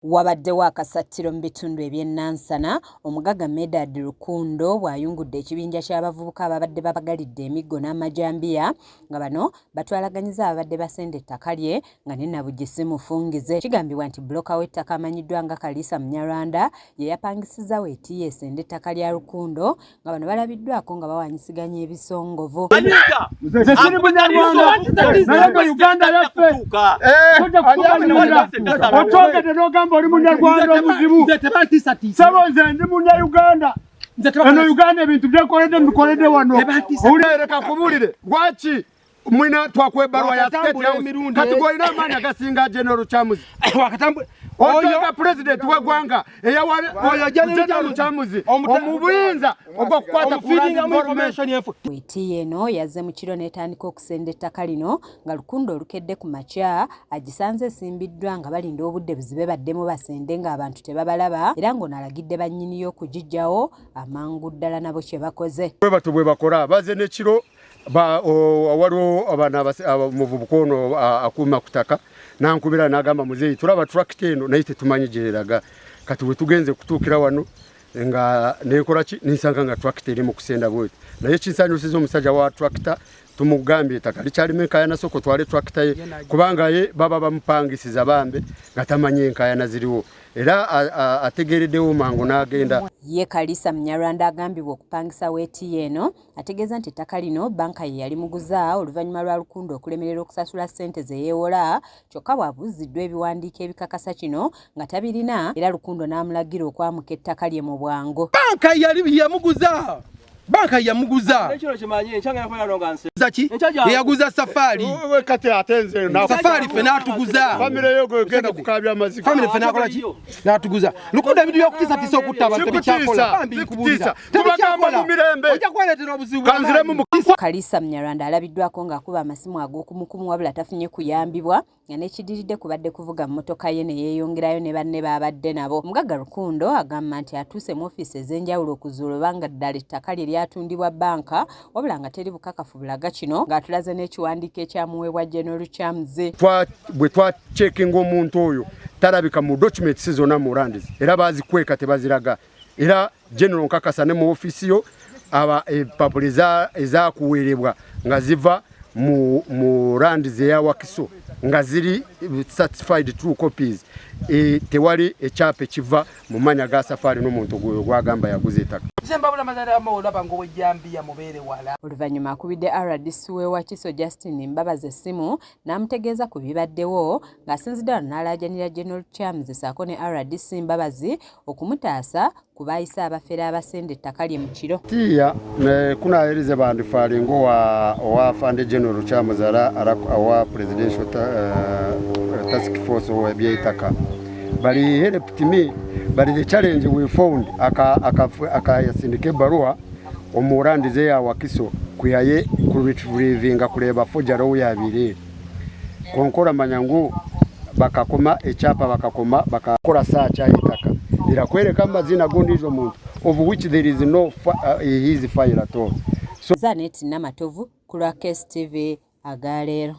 Wabaddewo akasattiro mu bitundu eby'ennansana omugaga Medad Lukundo bw'ayungudde ekibinja ky'abavubuka ababadde babagalidde emiggo n'amajambiya nga bano batwalaganyiza ababadde basenda ettaka lye nga ne Nabugisi mufungize. Kigambibwa nti bbulooka w'ettaka amanyiddwa nga Kalisa Munyarwanda ye yapangisizza weetiye esenda ettaka lya Lukundo nga bano balabiddwako nga bawanyisiganya ebisongovu. Oli munyarwanda omuzibu sabo nze ndi munyayuganda eno Uganda ebintu byekoledde mukoledde wano ulireka kubulire lwaki mwina twakwebarwa ya state house kati golina amaanyi agasinga General Kyamuzi oyo president w'eggwanga oyo General Kyamuzi omubuyinza ogw'okukwata ku weetiye eno yazze mu kiro n'etandika okusenda ettaka lino nga Lukundo olukedde ku makya agisanze esimbiddwa nga balinda obudde buzibe baddemu basende ng'abantu tebabalaba era ng'onalagidde bannyiniyo okugiggyawo amangu ddala nabo kye bakoze. Bwe bato bwe bakola baze n'ekiro waliwo omuvubuka ono akuuma ku ttaka nankubira n'agamba muzeeyi tulaba tractor eno naye tetumanyi gyeraga kati bwe tugenze kutuukira wano nga nenkola ki ninsanga nga tractor eri mu kusenda bweti naye kinsanyusiza omusajja wa tractor tumugambye ettaka likyalimu Nkayaana soko twale tractor ye kubanga ye baba bamupangisiza bambe nga tamanyi Nkayaana ziriwo era ategereddewo mangu n'agenda. Ye Kalisa Munyarwanda agambibwa okupangisa weetiye eno ategeeza nti ettaka lino banka ye yalimuguza oluvannyuma lwa Lukundo okulemerera okusasula ssente ze yeewola kyokka bw'abuuziddwa ebiwandiiko ebikakasa kino nga tabirina era Lukundo n'amulagira okwamuka ettaka lye mu bwangu. Banka yamuguza banka yamuguza yaguza safari kati atenze na safari fe natuguza family yogo genda kukabya amaziko family fe nakola ki natuguza Lukundo bidu yokutisa tisa okutaba tebikyakola bambi kubulira tebikyakola mu mirembe ojja kweletera obuzibu kanzire mu Kalisa Munyarwanda alabiddwako ng'akuba amasimu ag'okumukumu wabula tafunye kuyambibwa nga n'ekidiridde kubadde kuvuga mmotoka ye ne yeeyongerayo ne banne baabadde nabo. Omugaga Lukundo agamba nti atuuse mu ofiisi ez'enjawulo okuzuula obanga ddala ettaka lye lyatundibwa banka wabula nga teri bukakafu bulaga kino ng'atulaze n'ekiwandiiko ekyamuweebwa General Kyamuzi. Bwe twacekinga omuntu oyo talabika mu documents zonna mu lands era bazikweka tebaziraga era General nkakasa ne mu ofiisi yo aba papula ezakuwerebwa nga ziva mu lands eya Wakiso nga ziri certified true copies tewali ekyapa kiva mu manya ga safari n'omuntu gwe gwagamba yaguze ettaka. Oluvannyuma akubidde RDC w'ewakiso Justin Mbabazi essimu n'amutegeeza ku bibaddewo ng'asinziddwa n'alaajanira General Kyamuzi ssaako ne RDC Mbabazi okumutaasa ku baayise abafere abasenda ettaka lye mu kiro. Tiya kunaayirize bandifalingo owa Fande General Kyamuzi owa Presidential Task Force w'eby'ettaka bali helped me but the challenge we found akayasindika ebbaluwa omulandize ya Wakiso kuyaye kuretrievinga kuleba fojaro yabire konkola manyangu bakakoma ekyapa bakakoma bakakola saacha ettaka irakwereka amazina gondizo muntu of which there is no his file at all. So Zanet Namatovu ku Case TV agaleero.